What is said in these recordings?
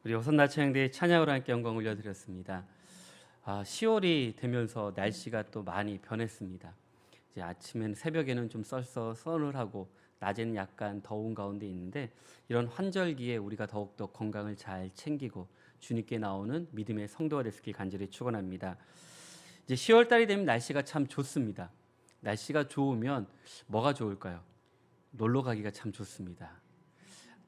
우리 호선나 찬양대의 찬양으로 함께 영광 올려드렸습니다. 10월이 되면서 날씨가 또 많이 변했습니다. 이제 아침에는 새벽에는 좀 서늘하고 낮에는 약간 더운 가운데 있는데, 이런 환절기에 우리가 더욱더 건강을 잘 챙기고 주님께 나오는 믿음의 성도가 됐길 간절히 축원합니다. 이제 10월 달이 되면 날씨가 참 좋습니다. 날씨가 좋으면 뭐가 좋을까요? 놀러 가기가 참 좋습니다.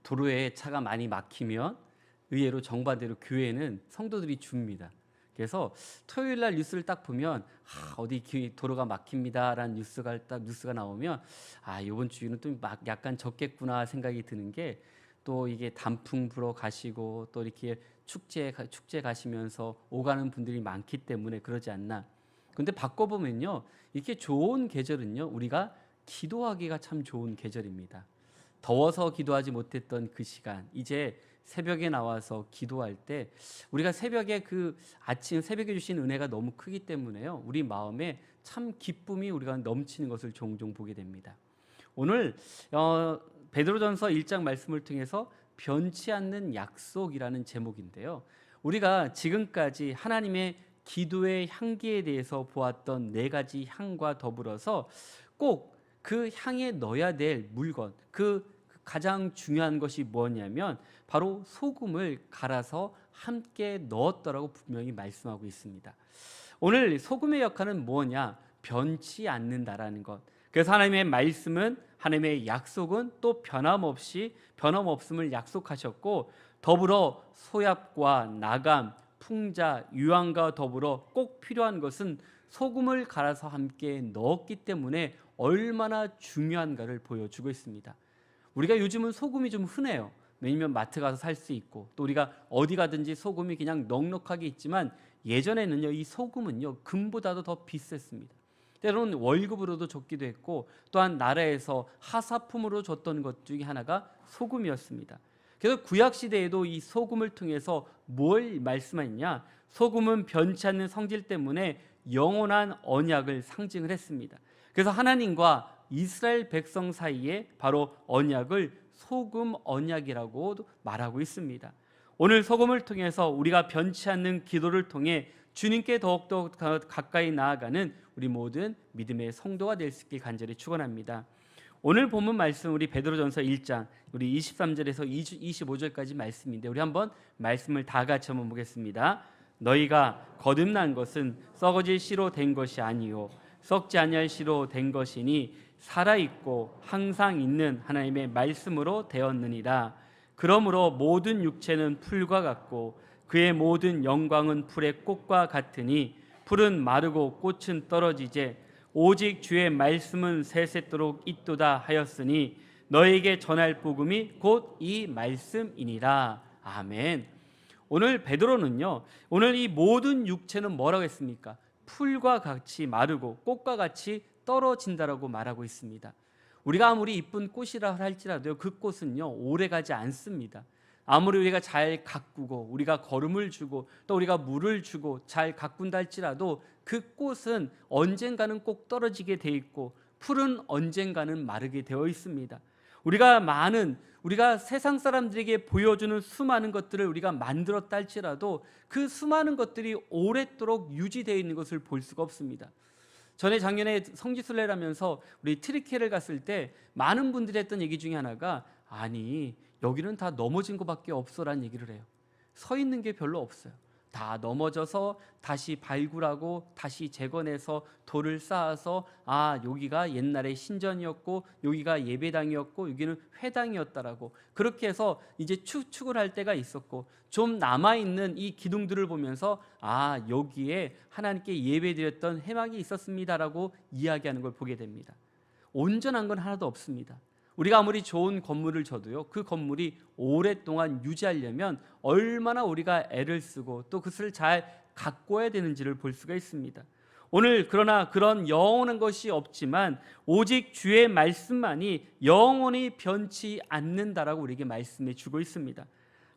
도로에 차가 많이 막히면 의외로 정반대로 교회는 성도들이 줍니다. 그래서 토요일 날 뉴스를 딱 보면 어디 도로가 막힙니다라는 뉴스가 나오면 이번 주에는 또 약간 적겠구나 생각이 드는 게, 또 이게 단풍 보러 가시고 또 이렇게 축제 가시면서 오가는 분들이 많기 때문에 그러지 않나. 근데 바꿔보면요, 이렇게 좋은 계절은요, 우리가 기도하기가 참 좋은 계절입니다. 더워서 기도하지 못했던 그 시간, 이제 새벽에 나와서 기도할 때 우리가 새벽에 새벽에 주신 은혜가 너무 크기 때문에요, 우리 마음에 참 기쁨이 우리가 넘치는 것을 종종 보게 됩니다. 오늘 베드로전서 1장 말씀을 통해서 변치 않는 약속이라는 제목인데요, 우리가 지금까지 하나님의 기도의 향기에 대해서 보았던 4가지 향과 더불어서 꼭 그 향에 넣어야 될 물건, 가장 중요한 것이 뭐냐면 바로 소금을 갈아서 함께 넣었더라고 분명히 말씀하고 있습니다. 오늘 소금의 역할은 뭐냐? 변치 않는다라는 것. 그래서 하나님의 말씀은, 하나님의 약속은 또 변함없음을 약속하셨고, 더불어 소압과 나감, 풍자, 유황과 더불어 꼭 필요한 것은 소금을 갈아서 함께 넣었기 때문에 얼마나 중요한가를 보여주고 있습니다. 우리가 요즘은 소금이 좀 흔해요. 왜냐면 마트 가서 살 수 있고, 또 우리가 어디 가든지 소금이 그냥 넉넉하게 있지만, 예전에는요, 이 소금은요, 금보다도 더 비쌌습니다. 때로는 월급으로도 줬기도 했고, 또한 나라에서 하사품으로 줬던 것 중에 하나가 소금이었습니다. 그래서 구약 시대에도 이 소금을 통해서 뭘 말씀하느냐? 소금은 변치 않는 성질 때문에 영원한 언약을 상징을 했습니다. 그래서 하나님과 이스라엘 백성 사이에 바로 언약을 소금 언약이라고 말하고 있습니다. 오늘 소금을 통해서 우리가 변치 않는 기도를 통해 주님께 더욱더 가까이 나아가는 우리 모든 믿음의 성도가 될 수 있길 간절히 축원합니다. 오늘 본문 말씀, 우리 베드로전서 1장 우리 23절에서 25절까지 말씀인데, 우리 한번 말씀을 다 같이 한번 보겠습니다. 너희가 거듭난 것은 썩어질 씨로 된 것이 아니요 썩지 아니할 씨로 된 것이니 살아있고 항상 있는 하나님의 말씀으로 되었느니라. 그러므로 모든 육체는 풀과 같고 그의 모든 영광은 풀의 꽃과 같으니 풀은 마르고 꽃은 떨어지제 오직 주의 말씀은 세세토록 있도다 하였으니 너에게 전할 복음이 곧 이 말씀이니라. 아멘. 오늘 베드로는요, 오늘 이 모든 육체는 뭐라고 했습니까? 풀과 같이 마르고 꽃과 같이 떨어진다라고 말하고 있습니다. 우리가 아무리 이쁜 꽃이라 할지라도 그 꽃은요, 오래가지 않습니다. 아무리 우리가 잘 가꾸고 우리가 거름을 주고 또 우리가 물을 주고 잘 가꾼다 할지라도 그 꽃은 언젠가는 꼭 떨어지게 돼 있고 풀은 언젠가는 마르게 되어 있습니다. 우리가 세상 사람들에게 보여주는 수많은 것들을 우리가 만들었다 할지라도 그 수많은 것들이 오랫도록 유지되어 있는 것을 볼 수가 없습니다. 작년에 성지순례를 하면서 우리 트리케를 갔을 때 많은 분들이 했던 얘기 중에 하나가, 아니 여기는 다 넘어진 것밖에 없어라는 얘기를 해요. 서 있는 게 별로 없어요. 다 넘어져서 다시 발굴하고 다시 재건해서 돌을 쌓아서 여기가 옛날에 신전이었고 여기가 예배당이었고 여기는 회당이었다라고, 그렇게 해서 이제 추측을 할 때가 있었고, 좀 남아있는 이 기둥들을 보면서 여기에 하나님께 예배드렸던 회막이 있었습니다라고 이야기하는 걸 보게 됩니다. 온전한 건 하나도 없습니다. 우리가 아무리 좋은 건물을 져도요, 그 건물이 오랫동안 유지하려면 얼마나 우리가 애를 쓰고 또 그것을 잘 가꿔야 되는지를 볼 수가 있습니다. 오늘 그러나 그런 영원한 것이 없지만 오직 주의 말씀만이 영원히 변치 않는다라고 우리에게 말씀해 주고 있습니다.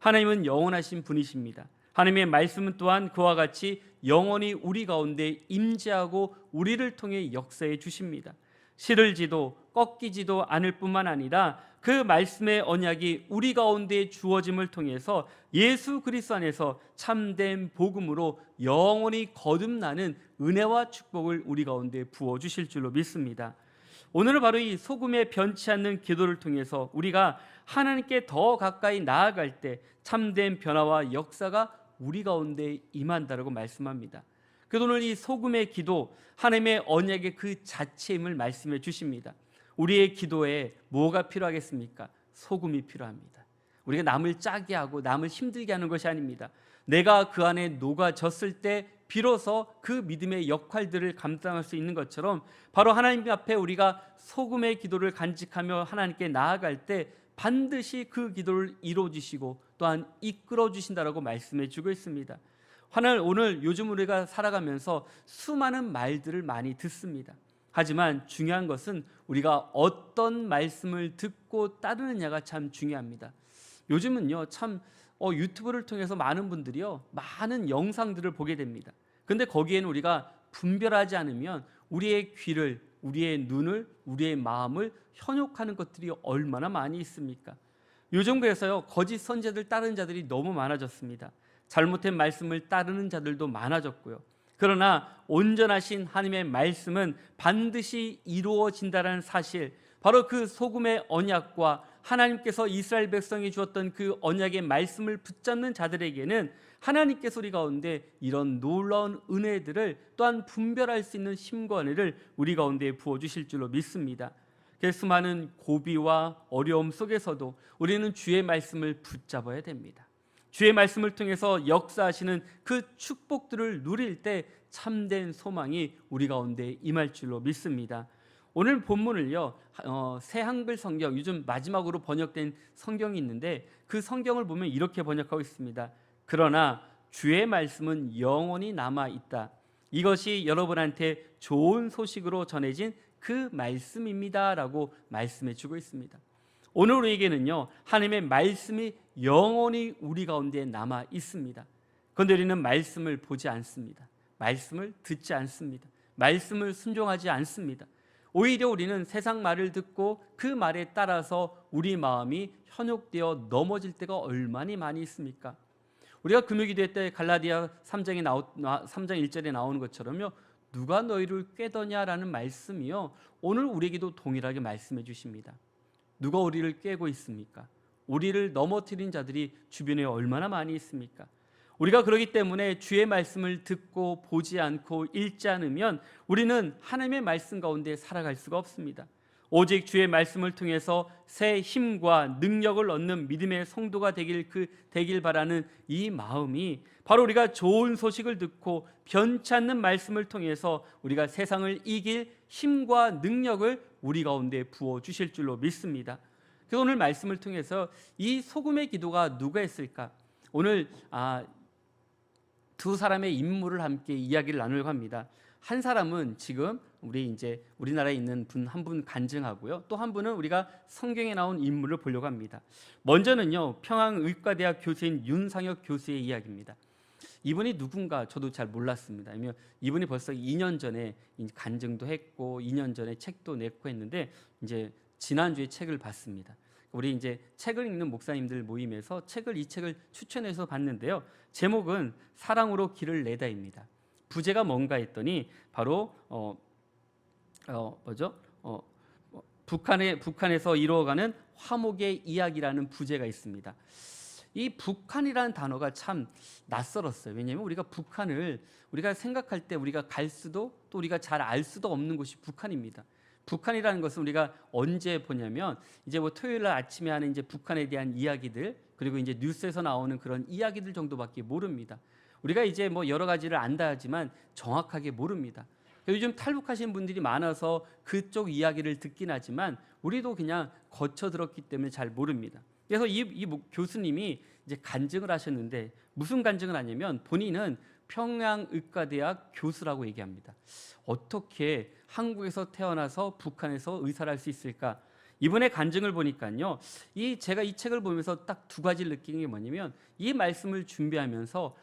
하나님은 영원하신 분이십니다. 하나님의 말씀은 또한 그와 같이 영원히 우리 가운데 임재하고 우리를 통해 역사해 주십니다. 시들지도 꺾이지도 않을 뿐만 아니라 그 말씀의 언약이 우리 가운데 주어짐을 통해서 예수 그리스도 안에서 참된 복음으로 영원히 거듭나는 은혜와 축복을 우리 가운데 부어주실 줄로 믿습니다. 오늘은 바로 이 소금에 변치 않는 기도를 통해서 우리가 하나님께 더 가까이 나아갈 때 참된 변화와 역사가 우리 가운데 임한다라고 말씀합니다. 그래서 오늘 이 소금의 기도, 하나님의 언약의 그 자체임을 말씀해 주십니다. 우리의 기도에 뭐가 필요하겠습니까? 소금이 필요합니다. 우리가 남을 짜게 하고 남을 힘들게 하는 것이 아닙니다. 내가 그 안에 녹아졌을 때 비로소 그 믿음의 역할들을 감당할 수 있는 것처럼 바로 하나님 앞에 우리가 소금의 기도를 간직하며 하나님께 나아갈 때 반드시 그 기도를 이루어주시고 또한 이끌어주신다라고 말씀해 주고 있습니다. 오늘 요즘 우리가 살아가면서 수많은 말들을 많이 듣습니다. 하지만 중요한 것은 우리가 어떤 말씀을 듣고 따르느냐가 참 중요합니다. 요즘은요 참 유튜브를 통해서 많은 분들이요 많은 영상들을 보게 됩니다. 그런데 거기에는 우리가 분별하지 않으면 우리의 귀를, 우리의 눈을, 우리의 마음을 현혹하는 것들이 얼마나 많이 있습니까? 요즘 그래서요 거짓 선지자들 따르는 자들이 너무 많아졌습니다. 잘못된 말씀을 따르는 자들도 많아졌고요. 그러나 온전하신 하나님의 말씀은 반드시 이루어진다는 사실, 바로 그 소금의 언약과 하나님께서 이스라엘 백성이 주었던 그 언약의 말씀을 붙잡는 자들에게는 하나님께서 우리 가운데 이런 놀라운 은혜들을 또한 분별할 수 있는 힘과 은혜를 우리 가운데 부어주실 줄로 믿습니다. 그래서 수많은 고비와 어려움 속에서도 우리는 주의 말씀을 붙잡아야 됩니다. 주의 말씀을 통해서 역사하시는 그 축복들을 누릴 때 참된 소망이 우리 가운데 임할 줄로 믿습니다. 오늘 본문을요 새 한글 성경, 요즘 마지막으로 번역된 성경이 있는데 그 성경을 보면 이렇게 번역하고 있습니다. 그러나 주의 말씀은 영원히 남아있다. 이것이 여러분한테 좋은 소식으로 전해진 그 말씀입니다 라고 말씀해 주고 있습니다. 오늘 우리에게는요 하나님의 말씀이 영원히 우리 가운데 남아 있습니다. 그런데 우리는 말씀을 보지 않습니다. 말씀을 듣지 않습니다. 말씀을 순종하지 않습니다. 오히려 우리는 세상 말을 듣고 그 말에 따라서 우리 마음이 현혹되어 넘어질 때가 얼마나 많이 있습니까? 우리가 금요기도회 때 갈라디아 3장 1절에 나오는 것처럼요 누가 너희를 꾀더냐라는 말씀이요 오늘 우리에게도 동일하게 말씀해 주십니다. 누가 우리를 꾀고 있습니까? 우리를 넘어뜨린 자들이 주변에 얼마나 많이 있습니까? 우리가 그러기 때문에 주의 말씀을 듣고 보지 않고 읽지 않으면 우리는 하나님의 말씀 가운데 살아갈 수가 없습니다. 오직 주의 말씀을 통해서 새 힘과 능력을 얻는 믿음의 성도가 되길 바라는 이 마음이 바로 우리가 좋은 소식을 듣고 변치 않는 말씀을 통해서 우리가 세상을 이길 힘과 능력을 우리 가운데 부어주실 줄로 믿습니다. 그래서 오늘 말씀을 통해서 이 소금의 기도가 누가 했을까? 오늘 두 사람의 인물을 함께 이야기를 나누려고 합니다. 한 사람은 지금 우리나라에 있는 한 분 간증하고요. 또 한 분은 우리가 성경에 나온 인물을 보려고 합니다. 먼저는요 평양의과대학 교수인 윤상혁 교수의 이야기입니다. 이분이 누군가 저도 잘 몰랐습니다. 왜냐하면 이분이 벌써 2년 전에 간증도 했고 2년 전에 책도 냈고 했는데 이제 지난주에 책을 봤습니다. 우리 이제 책을 읽는 목사님들 모임에서 이 책을 추천해서 봤는데요. 제목은 사랑으로 길을 내다입니다. 부제가 뭔가 했더니 바로 북한에서 이루어가는 화목의 이야기라는 부제가 있습니다. 이 북한이라는 단어가 참 낯설었어요. 왜냐하면 우리가 북한을 우리가 생각할 때 우리가 갈 수도 또 우리가 잘 알 수도 없는 곳이 북한입니다. 북한이라는 것은 우리가 언제 보냐면 이제 토요일 날 아침에 하는 이제 북한에 대한 이야기들, 그리고 이제 뉴스에서 나오는 그런 이야기들 정도밖에 모릅니다. 우리가 이제 여러 가지를 안다 하지만 정확하게 모릅니다. 요즘 탈북하신 분들이 많아서 그쪽 이야기를 듣긴 하지만 우리도 그냥 거쳐 들었기 때문에 잘 모릅니다. 그래서 이 교수님이 이제 간증을 하셨는데 무슨 간증을 하냐면 본인은 평양의과대학 교수라고 얘기합니다. 어떻게 한국에서 태어나서 북한에서 의사를 할 수 있을까? 이분의 간증을 보니까요, 제가 이 책을 보면서 딱 두 가지를 느끼는 게 뭐냐면 이 말씀을 준비하면서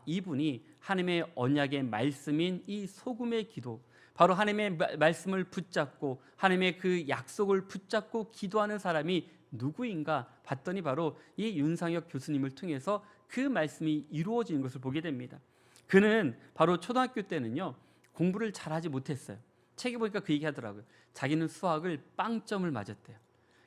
이분이 하나님의 언약의 말씀인 이 소금의 기도, 바로 하나님의 말씀을 붙잡고 하나님의 그 약속을 붙잡고 기도하는 사람이 누구인가 봤더니 바로 이 윤상혁 교수님을 통해서 그 말씀이 이루어지는 것을 보게 됩니다. 그는 바로 초등학교 때는요 공부를 잘하지 못했어요. 책에 보니까 그 얘기 하더라고요. 자기는 수학을 빵점을 맞았대요.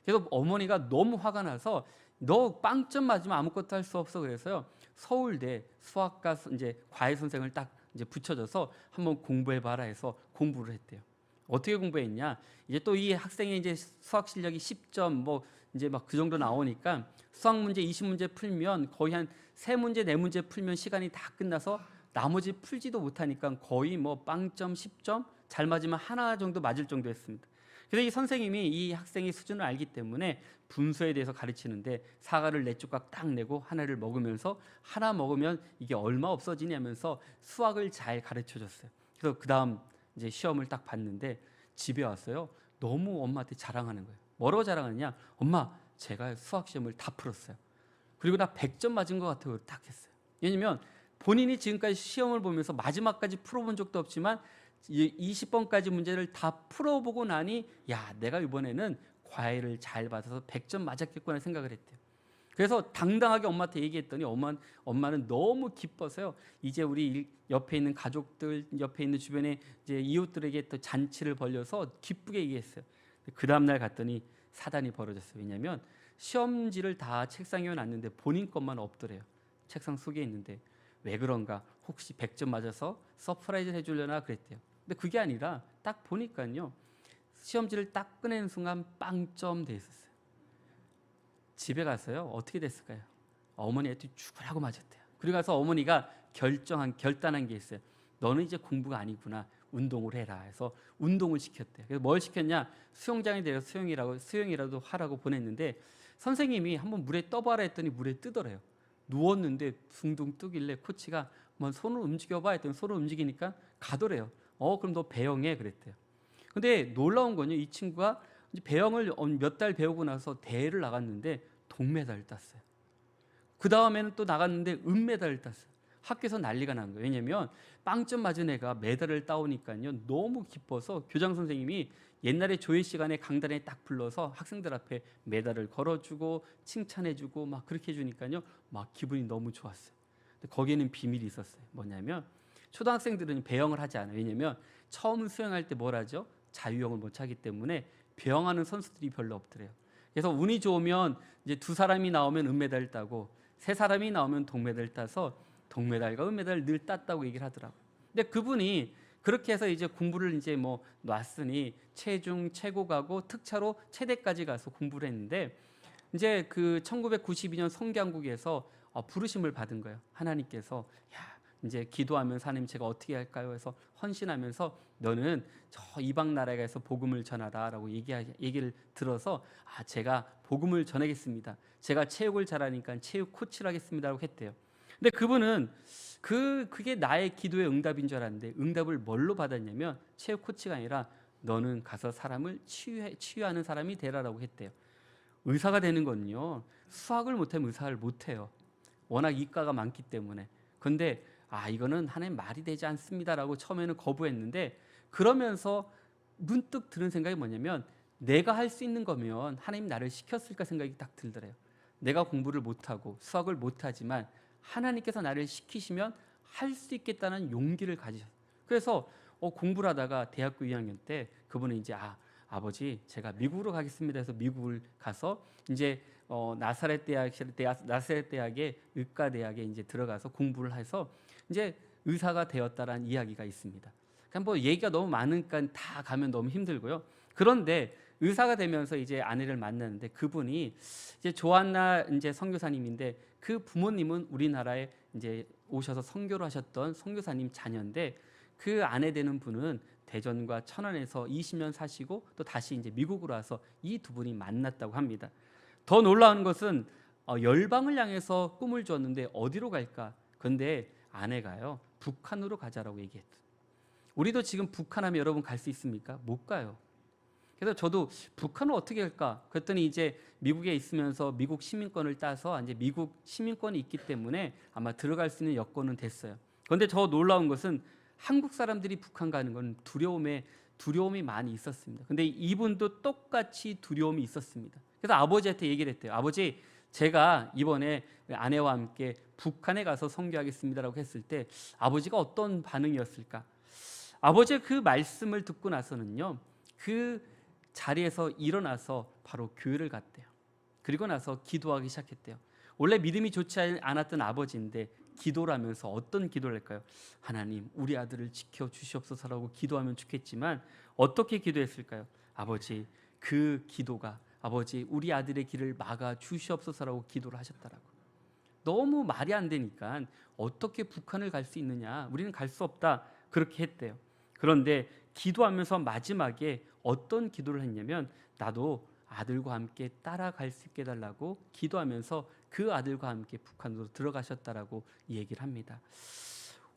그래서 어머니가 너무 화가 나서 너 빵점 맞으면 아무것도 할 수 없어 그래서요 서울대 수학과 이제 과외 선생을 딱 이제 붙여줘서 한번 공부해봐라 해서 공부를 했대요. 어떻게 공부했냐? 이제 또 이 학생의 이제 수학 실력이 10점 뭐 이제 막 그 정도 나오니까 수학 문제 20문제 풀면 거의 한 3문제 4문제 풀면 시간이 다 끝나서 나머지 풀지도 못하니까 거의 뭐 빵점 10점 잘 맞으면 하나 정도 맞을 정도였습니다. 그래서 이 선생님이 이 학생의 수준을 알기 때문에 분수에 대해서 가르치는데 사과를 4조각 딱 내고 하나를 먹으면서 하나 먹으면 이게 얼마 없어지냐면서 수학을 잘 가르쳐 줬어요. 그래서 그 다음 이제 시험을 딱 봤는데 집에 왔어요. 너무 엄마한테 자랑하는 거예요. 뭐라고 자랑하느냐? 엄마 제가 수학 시험을 다 풀었어요. 그리고 나 100점 맞은 것 같아요. 딱 했어요. 왜냐면 본인이 지금까지 시험을 보면서 마지막까지 풀어본 적도 없지만 20번까지 문제를 다 풀어보고 나니 야 내가 이번에는 과외를 잘 받아서 100점 맞았겠구나 생각을 했대요. 그래서 당당하게 엄마한테 얘기했더니 엄마는 너무 기뻐서요. 이제 우리 옆에 있는 가족들, 옆에 있는 주변에 이제 이웃들에게 또 잔치를 벌려서 기쁘게 얘기했어요. 그 다음 날 갔더니 사단이 벌어졌어요. 왜냐하면 시험지를 다 책상에 놨는데 본인 것만 없더래요. 책상 속에 있는데 왜 그런가? 혹시 100점 맞아서 서프라이즈 해주려나 그랬대요. 근데 그게 아니라 딱 보니까요. 시험지를 딱 꺼내는 순간 빵점 돼 있었어요. 집에 가서요. 어떻게 됐을까요? 어머니한테 죽으라고 맞았대요. 그리고 가서 어머니가 결단한 게 있어요. 너는 이제 공부가 아니구나. 운동을 해라 해서 운동을 시켰대요. 그래서 뭘 시켰냐? 수영장에 데려서 수영이라도 하라고 보냈는데 선생님이 한번 물에 떠봐라 했더니 물에 뜨더래요. 누웠는데 둥둥 뜨길래 코치가 뭐 손을 움직여봐 했더니 손을 움직이니까 가더래요. 그럼 너 배영해 그랬대요. 근데 놀라운 건요. 이 친구가 배영을 몇 달 배우고 나서 대회를 나갔는데 동메달을 땄어요. 그 다음에는 또 나갔는데 은메달을 땄어요. 학교에서 난리가 난 거예요. 왜냐하면 빵점 맞은 애가 메달을 따오니까요. 너무 기뻐서 교장 선생님이 옛날에 조회 시간에 강단에 딱 불러서 학생들 앞에 메달을 걸어주고 칭찬해주고 막 그렇게 해주니까요. 막 기분이 너무 좋았어요. 근데 거기에는 비밀이 있었어요. 뭐냐면 초등학생들은 배영을 하지 않아요. 왜냐하면 처음 수영할 때 뭘 하죠? 자유형을 못 하기 때문에 배영하는 선수들이 별로 없더래요. 그래서 운이 좋으면 이제 2사람이 나오면 은메달을 따고 3사람이 나오면 동메달을 따서 동메달과 은메달을 늘 땄다고 얘기를 하더라고요. 근데 그분이 그렇게 해서 이제 공부를 이제 뭐 놨으니 체중, 최고가고 특차로 체대까지 가서 공부를 했는데 이제 그 1992년 성경국에서 부르심을 받은 거예요. 하나님께서 야 이제 기도하면서 하나님 제가 어떻게 할까요? 해서 헌신하면서 너는 저 이방 나라에 가서 복음을 전하라라고 얘기를 들어서 제가 복음을 전하겠습니다. 제가 체육을 잘하니까 체육 코치를 하겠습니다라고 했대요. 근데 그분은 그게 나의 기도의 응답인 줄 알았는데 응답을 뭘로 받았냐면 체육 코치가 아니라 너는 가서 사람을 치유하는 사람이 되라라고 했대요. 의사가 되는 거는요. 수학을 못하면 의사를 못해요. 워낙 이과가 많기 때문에. 그런데 이거는 하나님 말이 되지 않습니다라고 처음에는 거부했는데 그러면서 문득 드는 생각이 뭐냐면 내가 할 수 있는 거면 하나님 나를 시켰을까 생각이 딱 들더래요. 내가 공부를 못하고 수학을 못하지만 하나님께서 나를 시키시면 할 수 있겠다는 용기를 가지셨어요. 그래서 공부를 하다가 대학교 2학년 때 그분은 이제 아버지 제가 미국으로 가겠습니다 해서 미국을 가서 이제 나사렛 대학의 의과대학에 이제 들어가서 공부를 해서 이제 의사가 되었다라는 이야기가 있습니다. 그러니까 뭐 얘기가 너무 많으니까 다 가면 너무 힘들고요. 그런데 의사가 되면서 이제 아내를 만나는데 그분이 이제 조한나 이제 선교사님인데 그 부모님은 우리나라에 이제 오셔서 선교를 하셨던 선교사님 자녀인데 그 아내 되는 분은 대전과 천안에서 20년 사시고 또 다시 이제 미국으로 와서 이 두 분이 만났다고 합니다. 더 놀라운 것은 열방을 향해서 꿈을 줬는데 어디로 갈까? 그런데 아내가요 북한으로 가자라고 얘기했죠. 우리도 지금 북한하면 여러분 갈 수 있습니까? 못 가요. 그래서 저도 북한을 어떻게 할까? 그랬더니 이제 미국에 있으면서 미국 시민권을 따서 이제 미국 시민권이 있기 때문에 아마 들어갈 수 있는 여건은 됐어요. 그런데 더 놀라운 것은 한국 사람들이 북한 가는 건 두려움이 많이 있었습니다. 근데 이분도 똑같이 두려움이 있었습니다. 그래서 아버지한테 얘기를 했대요. 아버지, 제가 이번에 아내와 함께 북한에 가서 선교하겠습니다라고 했을 때 아버지가 어떤 반응이었을까? 아버지의 그 말씀을 듣고 나서는요, 그 자리에서 일어나서 바로 교회를 갔대요. 그리고 나서 기도하기 시작했대요. 원래 믿음이 좋지 않았던 아버지인데 기도를 하면서 어떤 기도를 할까요? 하나님, 우리 아들을 지켜주시옵소서라고 기도하면 좋겠지만 어떻게 기도했을까요? 아버지, 그 기도가 아버지, 우리 아들의 길을 막아 주시옵소서라고 기도를 하셨다라고. 너무 말이 안 되니까 어떻게 북한을 갈 수 있느냐, 우리는 갈 수 없다, 그렇게 했대요. 그런데 기도하면서 마지막에 어떤 기도를 했냐면, 나도 아들과 함께 따라갈 수 있게 해달라고 기도하면서 그 아들과 함께 북한으로 들어가셨다라고 얘기를 합니다.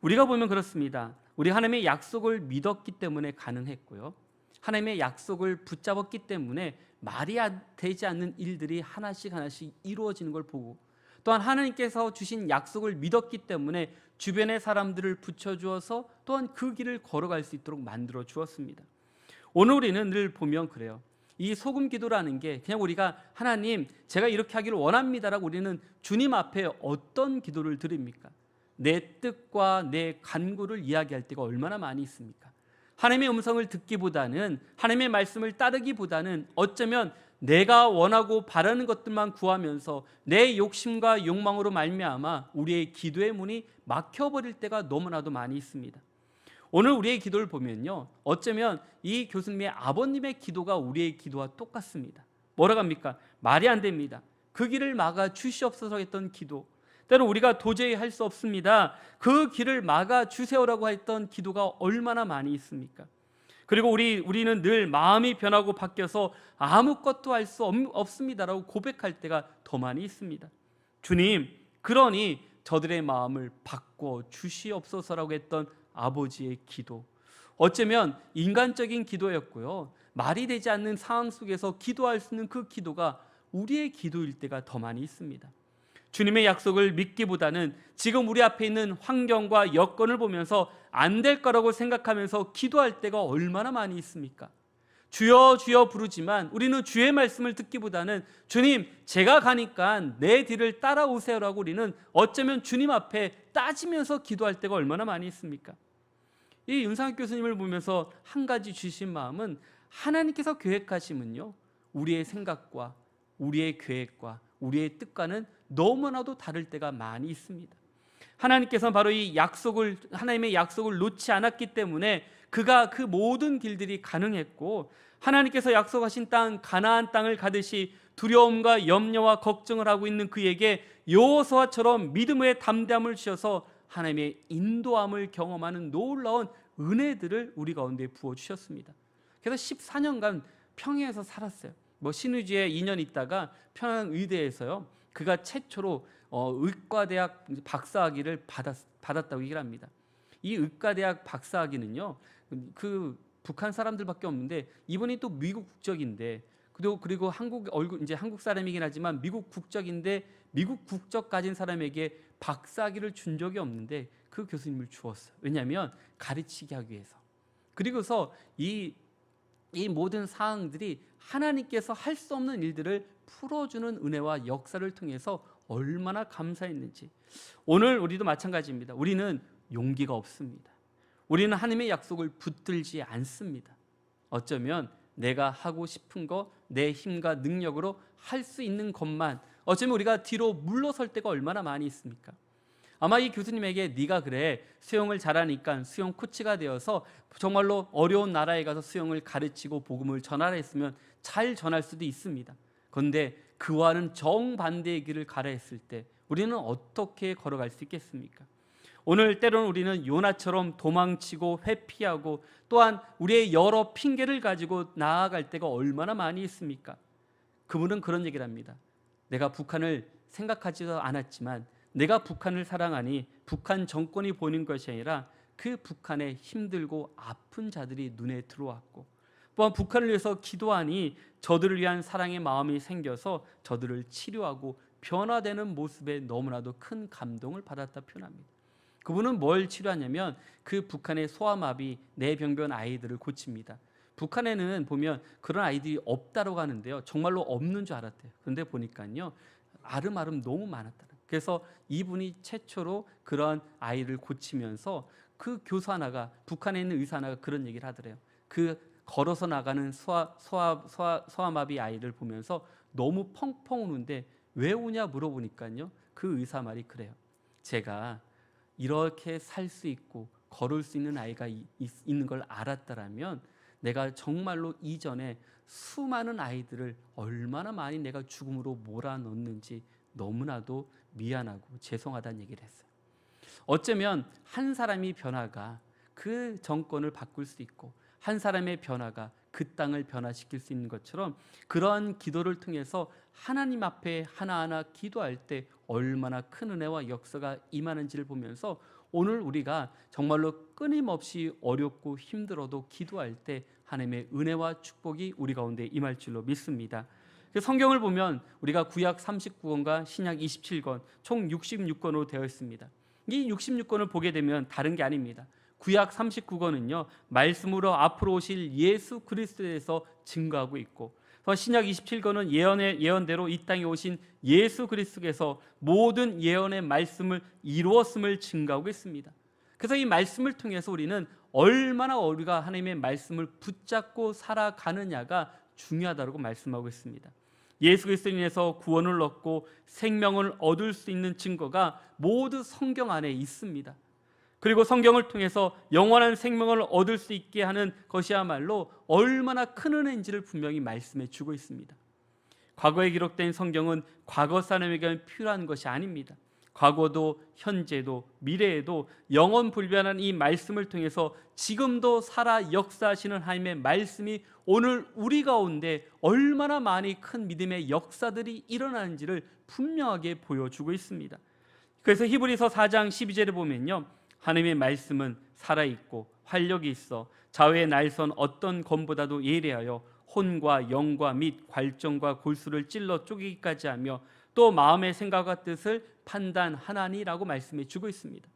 우리가 보면 그렇습니다. 우리 하나님의 약속을 믿었기 때문에 가능했고요, 하나님의 약속을 붙잡았기 때문에 말이 되지 않는 일들이 하나씩 이루어지는 걸 보고, 또한 하나님께서 주신 약속을 믿었기 때문에 주변의 사람들을 붙여주어서 또한 그 길을 걸어갈 수 있도록 만들어 주었습니다. 오늘 우리는 늘 보면 그래요. 이 소금 기도라는 게 그냥 우리가 하나님, 제가 이렇게 하기를 원합니다라고 우리는 주님 앞에 어떤 기도를 드립니까? 내 뜻과 내 간구를 이야기할 때가 얼마나 많이 있습니까? 하나님의 음성을 듣기보다는, 하나님의 말씀을 따르기보다는 어쩌면 내가 원하고 바라는 것들만 구하면서 내 욕심과 욕망으로 말미암아 우리의 기도의 문이 막혀버릴 때가 너무나도 많이 있습니다. 오늘 우리의 기도를 보면요, 어쩌면 이 교수님의 아버님의 기도가 우리의 기도와 똑같습니다. 뭐라고 합니까? 말이 안 됩니다. 그 길을 막아 주시옵소서 했던 기도, 때로 우리가 도저히 할 수 없습니다, 그 길을 막아 주세요라고 했던 기도가 얼마나 많이 있습니까? 그리고 우리는 늘 마음이 변하고 바뀌어서 아무것도 할 수 없습니다라고 고백할 때가 더 많이 있습니다. 주님, 그러니 저들의 마음을 바꿔 주시옵소서라고 했던 아버지의 기도, 어쩌면 인간적인 기도였고요, 말이 되지 않는 상황 속에서 기도할 수 있는 그 기도가 우리의 기도일 때가 더 많이 있습니다. 주님의 약속을 믿기보다는 지금 우리 앞에 있는 환경과 여건을 보면서 안 될 거라고 생각하면서 기도할 때가 얼마나 많이 있습니까? 주여 주여 부르지만 우리는 주의 말씀을 듣기보다는 주님, 제가 가니까 내 뒤를 따라오세요라고 우리는 어쩌면 주님 앞에 따지면서 기도할 때가 얼마나 많이 있습니까? 이 윤상혁 교수님을 보면서 한 가지 주신 마음은, 하나님께서 계획하심은요, 우리의 생각과 우리의 계획과 우리의 뜻과는 너무나도 다를 때가 많이 있습니다. 하나님께서는 바로 하나님의 약속을 놓지 않았기 때문에 그가 그 모든 길들이 가능했고, 하나님께서 약속하신 땅 가나안 땅을 가듯이 두려움과 염려와 걱정을 하고 있는 그에게 여호수아처럼 믿음의 담대함을 주셔서 하나님의 인도함을 경험하는 놀라운 은혜들을 우리 가운데 부어주셨습니다. 그래서 14년간 평양에서 살았어요. 신의주에 2년 있다가 평양의대에서요, 그가 최초로 의과대학 박사학위를 받았다고 얘기를 합니다. 이 의과대학 박사학위는요, 그 북한 사람들밖에 없는데 이분이 또 미국 국적인데, 그리고 한국 사람이긴 하지만 미국 국적인데, 미국 국적 가진 사람에게 박사학위를 준 적이 없는데 그 교수님을 주었어요. 왜냐하면 가르치게 하기 위해서. 그리고서 이 모든 사항들이 하나님께서 할 수 없는 일들을 풀어주는 은혜와 역사를 통해서 얼마나 감사했는지. 오늘 우리도 마찬가지입니다. 우리는 용기가 없습니다. 우리는 하나님의 약속을 붙들지 않습니다. 어쩌면 내가 하고 싶은 거, 내 힘과 능력으로 할 수 있는 것만, 어쩌면 우리가 뒤로 물러설 때가 얼마나 많이 있습니까? 아마 이 교수님에게 네가 그래, 수영을 잘하니까 수영 코치가 되어서 정말로 어려운 나라에 가서 수영을 가르치고 복음을 전하라 했으면 잘 전할 수도 있습니다. 그런데 그와는 정반대의 길을 가라 했을 때 우리는 어떻게 걸어갈 수 있겠습니까? 오늘 때로는 우리는 요나처럼 도망치고 회피하고, 또한 우리의 여러 핑계를 가지고 나아갈 때가 얼마나 많이 있습니까? 그분은 그런 얘기를 합니다. 내가 북한을 생각하지도 않았지만 내가 북한을 사랑하니 북한 정권이 보이는 것이 아니라 그 북한의 힘들고 아픈 자들이 눈에 들어왔고, 또한 북한을 위해서 기도하니 저들을 위한 사랑의 마음이 생겨서 저들을 치료하고 변화되는 모습에 너무나도 큰 감동을 받았다 표현합니다. 그분은 뭘 치료하냐면 그 북한의 소아마비 뇌병변 아이들을 고칩니다. 북한에는 보면 그런 아이들이 없다고 하는데요, 정말로 없는 줄 알았대요. 그런데 보니까요, 아름아름 너무 많았다. 그래서 이분이 최초로 그런 아이를 고치면서 그 교사 하나가, 북한에 있는 의사 하나가 그런 얘기를 하더래요. 그 걸어서 나가는 소아마비 아이를 보면서 너무 펑펑 우는데 왜 우냐 물어보니까요, 그 의사 말이 그래요. 제가 이렇게 살 수 있고 걸을 수 있는 아이가 있는 걸 알았다라면 내가 정말로 이전에 수많은 아이들을 얼마나 많이 내가 죽음으로 몰아넣는지 너무나도 미안하고 죄송하다는 얘기를 했어요. 어쩌면 한 사람이 변화가 그 정권을 바꿀 수 있고 한 사람의 변화가 그 땅을 변화시킬 수 있는 것처럼, 그러한 기도를 통해서 하나님 앞에 하나하나 기도할 때 얼마나 큰 은혜와 역사가 임하는지를 보면서 오늘 우리가 정말로 끊임없이 어렵고 힘들어도 기도할 때 하나님의 은혜와 축복이 우리 가운데 임할 줄로 믿습니다. 성경을 보면 우리가 구약 39권과 신약 27권 총 66권으로 되어 있습니다. 이 66권을 보게 되면 다른 게 아닙니다. 구약 39권은요, 말씀으로 앞으로 오실 예수 그리스도에 대해서 증거하고 있고, 신약 27권은 예언대로 이 땅에 오신 예수 그리스도께서 모든 예언의 말씀을 이루었음을 증거하고 있습니다. 그래서 이 말씀을 통해서 우리는 얼마나 우리가 하나님의 말씀을 붙잡고 살아가느냐가 중요하다고 말씀하고 있습니다. 예수 그리스도로 인해서 구원을 얻고 생명을 얻을 수 있는 증거가 모두 성경 안에 있습니다. 그리고 성경을 통해서 영원한 생명을 얻을 수 있게 하는 것이야말로 얼마나 큰 은혜인지를 분명히 말씀해 주고 있습니다. 과거에 기록된 성경은 과거 사람에게 필요한 것이 아닙니다. 과거도 현재도 미래에도 영원 불변한 이 말씀을 통해서 지금도 살아 역사하시는 하나님의 말씀이 오늘 우리 가운데 얼마나 많이 큰 믿음의 역사들이 일어나는지를 분명하게 보여주고 있습니다. 그래서 히브리서 4장 12절에 보면요, 하나님의 말씀은 살아있고 활력이 있어 좌우의 날선 어떤 검보다도 예리하여 혼과 영과 및 괄정과 골수를 찔러 쪼개기까지 하며 또 마음의 생각과 뜻을 판단하나니라고 말씀해 주고 있습니다.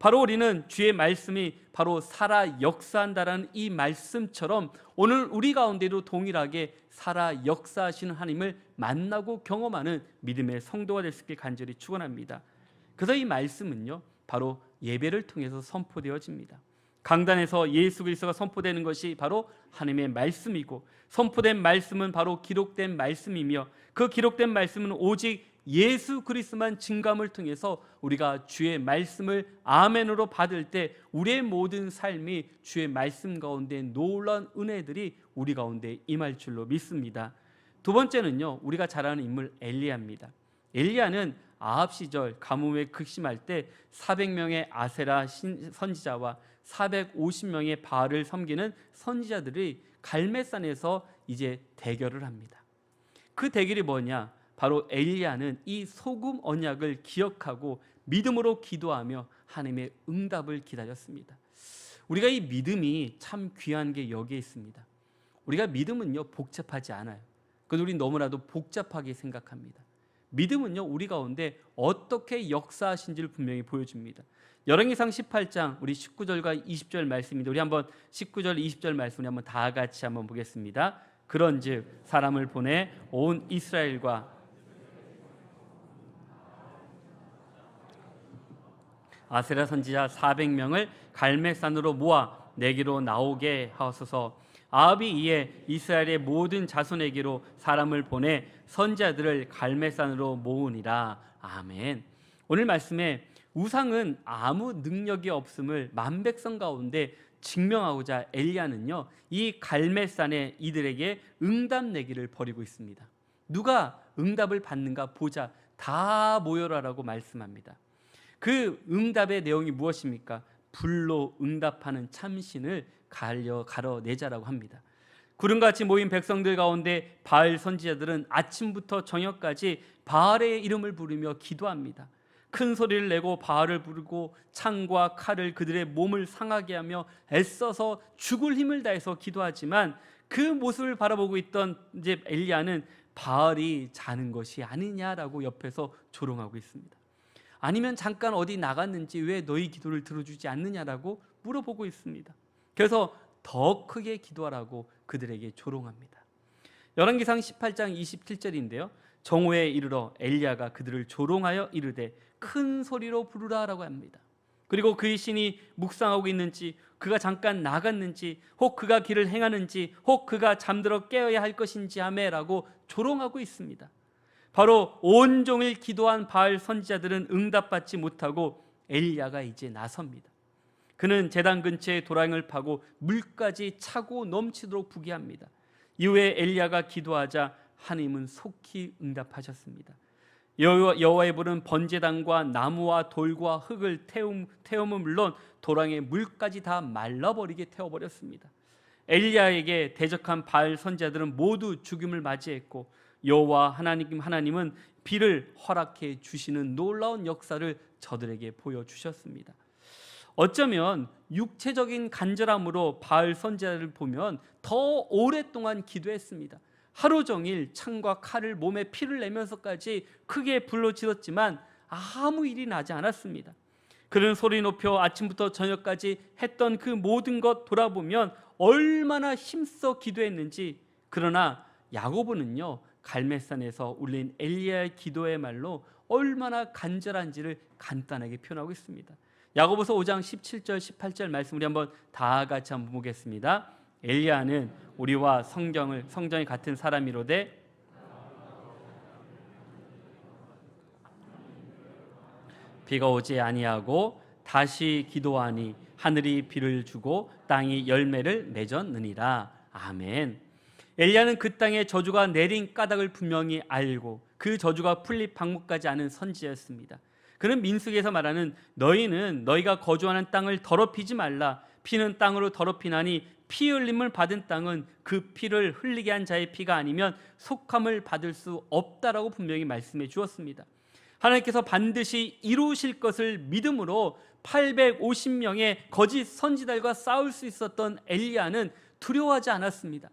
바로 우리는 주의 말씀이 바로 살아 역사한다라는 이 말씀처럼 오늘 우리 가운데도 동일하게 살아 역사하시는 하나님을 만나고 경험하는 믿음의 성도가 될 수 있길 간절히 축원합니다. 그래서 이 말씀은요, 바로 예배를 통해서 선포되어집니다. 강단에서 예수 그리스도가 선포되는 것이 바로 하나님의 말씀이고, 선포된 말씀은 바로 기록된 말씀이며, 그 기록된 말씀은 오직 예수 그리스도만 증감을 통해서 우리가 주의 말씀을 아멘으로 받을 때 우리의 모든 삶이 주의 말씀 가운데 놀라운 은혜들이 우리 가운데 임할 줄로 믿습니다. 두 번째는요, 우리가 잘 아는 인물 엘리야입니다. 엘리야는 아합 시절 가뭄에 극심할 때 400명의 아세라 선지자와 450명의 바알을 섬기는 선지자들이 갈멜산에서 이제 대결을 합니다. 그 대결이 뭐냐? 바로 엘리야는 이 소금 언약을 기억하고 믿음으로 기도하며 하나님의 응답을 기다렸습니다. 우리가 이 믿음이 참 귀한 게 여기에 있습니다. 우리가 믿음은요, 복잡하지 않아요. 그런데 우리 너무나도 복잡하게 생각합니다. 믿음은요, 우리 가운데 어떻게 역사하신지를 분명히 보여줍니다. 열왕기상 18장 우리 19절과 20절 말씀인데, 우리 한번 19절 20절 말씀을 한번 다 같이 한번 보겠습니다. 그런즉 사람을 보내 온 이스라엘과 아세라 선지자 400명을 갈멜산으로 모아 내게로 나오게 하옵소서. 아합이 이에 이스라엘의 모든 자손에게로 사람을 보내 선지자들을 갈멜산으로 모으니라. 아멘. 오늘 말씀에 우상은 아무 능력이 없음을 만백성 가운데 증명하고자 엘리야는요, 이 갈멜산에 이들에게 응답 내기를 벌이고 있습니다. 누가 응답을 받는가 보자, 다 모여라라고 말씀합니다. 그 응답의 내용이 무엇입니까? 불로 응답하는 참신을 가려내자라고 합니다. 구름같이 모인 백성들 가운데 바알 선지자들은 아침부터 저녁까지 바알의 이름을 부르며 기도합니다. 큰 소리를 내고 바알을 부르고 창과 칼을 그들의 몸을 상하게 하며 애써서 죽을 힘을 다해서 기도하지만, 그 모습을 바라보고 있던 이제 엘리야는 바알이 자는 것이 아니냐라고 옆에서 조롱하고 있습니다. 아니면 잠깐 어디 나갔는지 왜 너희 기도를 들어주지 않느냐라고 물어보고 있습니다. 그래서 더 크게 기도하라고 그들에게 조롱합니다. 열왕기상 18장 27절인데요. 정오에 이르러 엘리야가 그들을 조롱하여 이르되 큰 소리로 부르라라고 합니다. 그리고 그의 신이 묵상하고 있는지, 그가 잠깐 나갔는지, 혹 그가 길을 행하는지, 혹 그가 잠들어 깨어야 할 것인지 하매라고 조롱하고 있습니다. 바로 온종일 기도한 바알 선지자들은 응답받지 못하고 엘리야가 이제 나섭니다. 그는 제단 근처에 도랑을 파고 물까지 차고 넘치도록 부게 합니다. 이후에 엘리야가 기도하자 하나님은 속히 응답하셨습니다. 여호와의 불은 번제단과 나무와 돌과 흙을 태움은 물론 도랑의 물까지 다 말라버리게 태워버렸습니다. 엘리야에게 대적한 바알 선지자들은 모두 죽임을 맞이했고 여호와 하나님은 비를 허락해 주시는 놀라운 역사를 저들에게 보여주셨습니다. 어쩌면 육체적인 간절함으로 바알 선지자를 보면 더 오랫동안 기도했습니다. 하루 종일 창과 칼을 몸에 피를 내면서까지 크게 불러치렀지만 아무 일이 나지 않았습니다. 그는 소리 높여 아침부터 저녁까지 했던 그 모든 것 돌아보면 얼마나 힘써 기도했는지. 그러나 야고보는요, 갈멜산에서 울린 엘리야의 기도의 말로 얼마나 간절한지를 간단하게 표현하고 있습니다. 야고보서 5장 17절 18절 말씀 우리 한번 다 같이 한번 보겠습니다. 엘리야는 우리와 성정이 같은 사람이로되 비가 오지 아니하고 다시 기도하니 하늘이 비를 주고 땅이 열매를 맺었느니라. 아멘. 엘리야는 그 땅에 저주가 내린 까닭을 분명히 알고 그 저주가 풀릴 방법까지 아는 선지자였습니다. 그는 민수기에서 말하는 너희는 너희가 거주하는 땅을 더럽히지 말라. 피는 땅으로 더럽히나니 피 흘림을 받은 땅은 그 피를 흘리게 한 자의 피가 아니면 속함을 받을 수 없다라고 분명히 말씀해 주었습니다. 하나님께서 반드시 이루실 것을 믿음으로 850명의 거짓 선지자들과 싸울 수 있었던 엘리야는 두려워하지 않았습니다.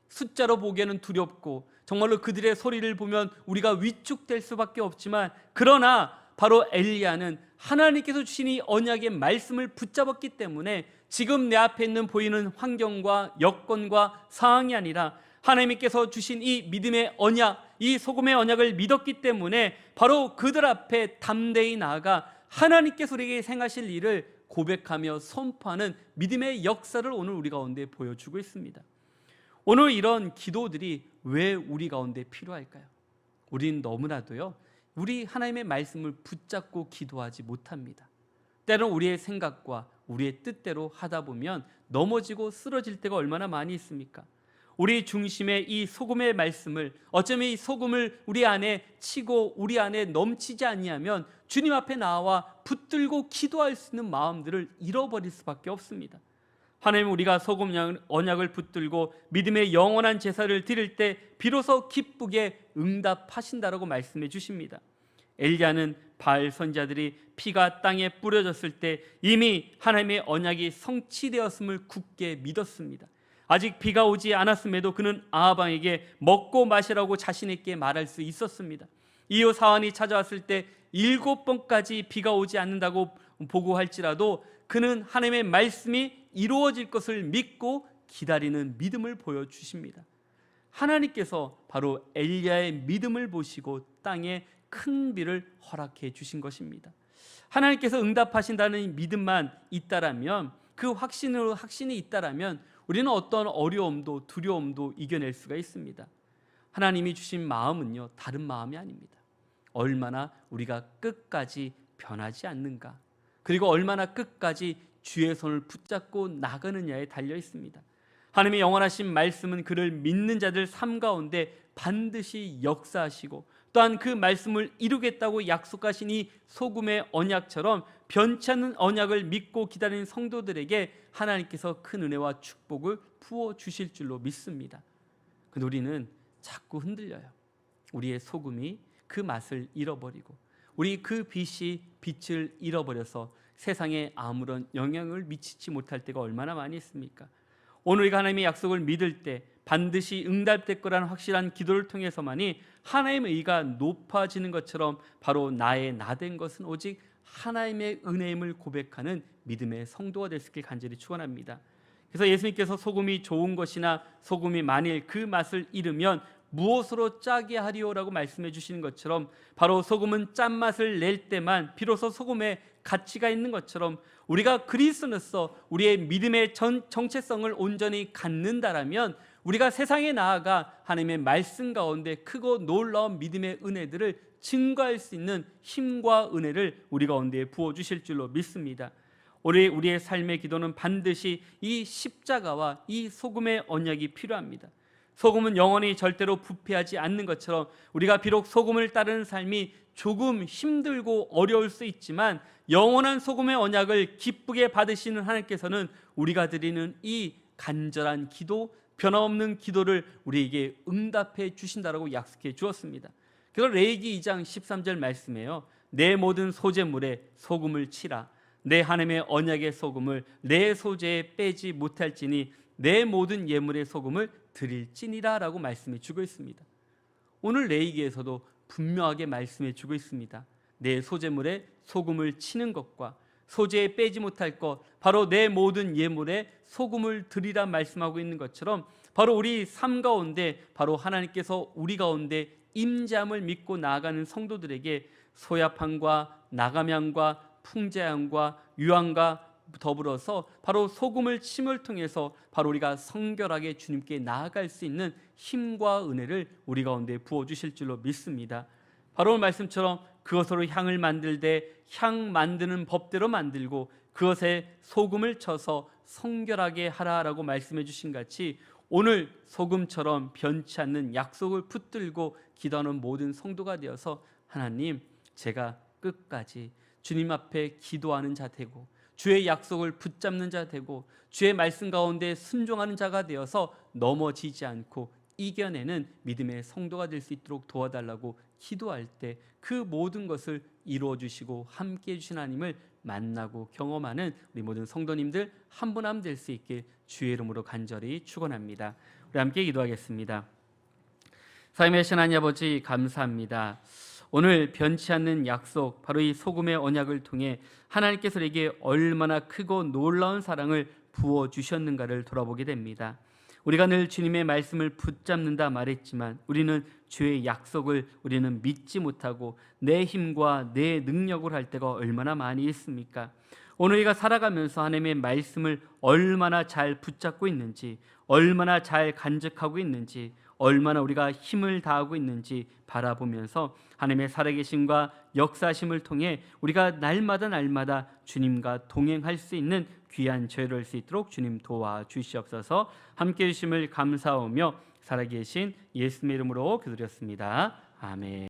숫자로 보기에는 두렵고 정말로 그들의 소리를 보면 우리가 위축될 수밖에 없지만, 그러나 바로 엘리야는 하나님께서 주신 이 언약의 말씀을 붙잡았기 때문에 지금 내 앞에 있는 보이는 환경과 여건과 상황이 아니라 하나님께서 주신 이 믿음의 언약, 이 소금의 언약을 믿었기 때문에 바로 그들 앞에 담대히 나아가 하나님께서 우리에게 행하실 일을 고백하며 선포하는 믿음의 역사를 오늘 우리 가운데 보여주고 있습니다. 오늘 이런 기도들이 왜 우리 가운데 필요할까요? 우리는 너무나도요, 우리 하나님의 말씀을 붙잡고 기도하지 못합니다. 때로는 우리의 생각과 우리의 뜻대로 하다 보면 넘어지고 쓰러질 때가 얼마나 많이 있습니까? 우리 중심의 이 소금의 말씀을, 어쩌면 이 소금을 우리 안에 치고 우리 안에 넘치지 아니하면 주님 앞에 나와 붙들고 기도할 수 있는 마음들을 잃어버릴 수밖에 없습니다. 하나님, 우리가 소금 언약을 붙들고 믿음의 영원한 제사를 드릴 때 비로소 기쁘게 응답하신다라고 말씀해 주십니다. 엘리야는 바알 선지자들이 피가 땅에 뿌려졌을 때 이미 하나님의 언약이 성취되었음을 굳게 믿었습니다. 아직 비가 오지 않았음에도 그는 아합왕에게 먹고 마시라고 자신 있게 말할 수 있었습니다. 이후 사환이 찾아왔을 때 7번까지 비가 오지 않는다고 보고할지라도 그는 하나님의 말씀이 이루어질 것을 믿고 기다리는 믿음을 보여주십니다. 하나님께서 바로 엘리야의 믿음을 보시고 땅에 큰 비를 허락해 주신 것입니다. 하나님께서 응답하신다는 믿음만 있다라면, 그 확신이 있다라면 우리는 어떤 어려움도 두려움도 이겨낼 수가 있습니다. 하나님이 주신 마음은요, 다른 마음이 아닙니다. 얼마나 우리가 끝까지 변하지 않는가, 그리고 얼마나 끝까지 주의 손을 붙잡고 나가느냐에 달려 있습니다. 하나님의 영원하신 말씀은 그를 믿는 자들 삶 가운데 반드시 역사하시고 또한 그 말씀을 이루겠다고 약속하신 이 소금의 언약처럼 변치 않는 언약을 믿고 기다리는 성도들에게 하나님께서 큰 은혜와 축복을 부어주실 줄로 믿습니다. 근데 우리는 자꾸 흔들려요. 우리의 소금이 그 맛을 잃어버리고 우리 그 빛이 빛을 잃어버려서 세상에 아무런 영향을 미치지 못할 때가 얼마나 많이 있습니까? 오늘 우리가 하나님의 약속을 믿을 때 반드시 응답될 거라는 확실한 기도를 통해서만이 하나님의 의가 높아지는 것처럼 바로 나의 나된 것은 오직 하나님의 은혜임을 고백하는 믿음의 성도가 될 수 있길 간절히 축원합니다. 그래서 예수님께서 소금이 좋은 것이나 소금이 만일 그 맛을 잃으면 무엇으로 짜게 하리오라고 말씀해 주시는 것처럼 바로 소금은 짠맛을 낼 때만 비로소 소금에 가치가 있는 것처럼 우리가 그리스도로서 우리의 믿음의 정체성을 온전히 갖는다라면 우리가 세상에 나아가 하나님의 말씀 가운데 크고 놀라운 믿음의 은혜들을 증거할 수 있는 힘과 은혜를 우리 가운데 부어주실 줄로 믿습니다. 우리의 삶의 기도는 반드시 이 십자가와 이 소금의 언약이 필요합니다. 소금은 영원히 절대로 부패하지 않는 것처럼 우리가 비록 소금을 따르는 삶이 조금 힘들고 어려울 수 있지만 영원한 소금의 언약을 기쁘게 받으시는 하나님께서는 우리가 드리는 이 간절한 기도, 변함없는 기도를 우리에게 응답해 주신다라고 약속해 주었습니다. 그래서 레위기 2장 13절 말씀에요, 내 모든 소재물에 소금을 치라. 내 하나님의 언약의 소금을 내 소재에 빼지 못할지니 내 모든 예물의 소금을 드릴지니라 라고 말씀해 주고 있습니다. 오늘 레위기에서도 분명하게 말씀해 주고 있습니다. 내 소재물에 소금을 치는 것과 소재에 빼지 못할 것, 바로 내 모든 예물에 소금을 드리라 말씀하고 있는 것처럼 바로 우리 삶 가운데 바로 하나님께서 우리 가운데 임재함을 믿고 나아가는 성도들에게 소야판과 나감향과 풍재향과 유향과 더불어서 바로 소금을 침을 통해서 바로 우리가 성결하게 주님께 나아갈 수 있는 힘과 은혜를 우리 가운데 부어주실 줄로 믿습니다. 바로 오늘 말씀처럼 그것으로 향을 만들되 향 만드는 법대로 만들고 그것에 소금을 쳐서 성결하게 하라라고 말씀해 주신 같이 오늘 소금처럼 변치 않는 약속을 붙들고 기도하는 모든 성도가 되어서 하나님, 제가 끝까지 주님 앞에 기도하는 자 되고 주의 약속을 붙잡는 자 되고 주의 말씀 가운데 순종하는 자가 되어서 넘어지지 않고 이겨내는 믿음의 성도가 될 수 있도록 도와달라고 기도할 때 그 모든 것을 이루어 주시고 함께 해주신 하나님을 만나고 경험하는 우리 모든 성도님들 한 분 한 분 될 수 있게 주의 이름으로 간절히 축원합니다. 우리 함께 기도하겠습니다. 삶의 하나님 아버지, 감사합니다. 오늘 변치 않는 약속, 바로 이 소금의 언약을 통해 하나님께서 우리에게 얼마나 크고 놀라운 사랑을 부어주셨는가를 돌아보게 됩니다. 우리가 늘 주님의 말씀을 붙잡는다 말했지만 우리는 주의 약속을 우리는 믿지 못하고 내 힘과 내 능력으로 할 때가 얼마나 많이 있습니까? 오늘 우리가 살아가면서 하나님의 말씀을 얼마나 잘 붙잡고 있는지, 얼마나 잘 간직하고 있는지, 얼마나 우리가 힘을 다하고 있는지 바라보면서 하나님의 살아계심과 역사심을 통해 우리가 날마다 주님과 동행할 수 있는 귀한 저희를 할 수 있도록 주님 도와주시옵소서. 함께해 주심을 감사하며 살아계신 예수님의 이름으로 기도드렸습니다. 아멘.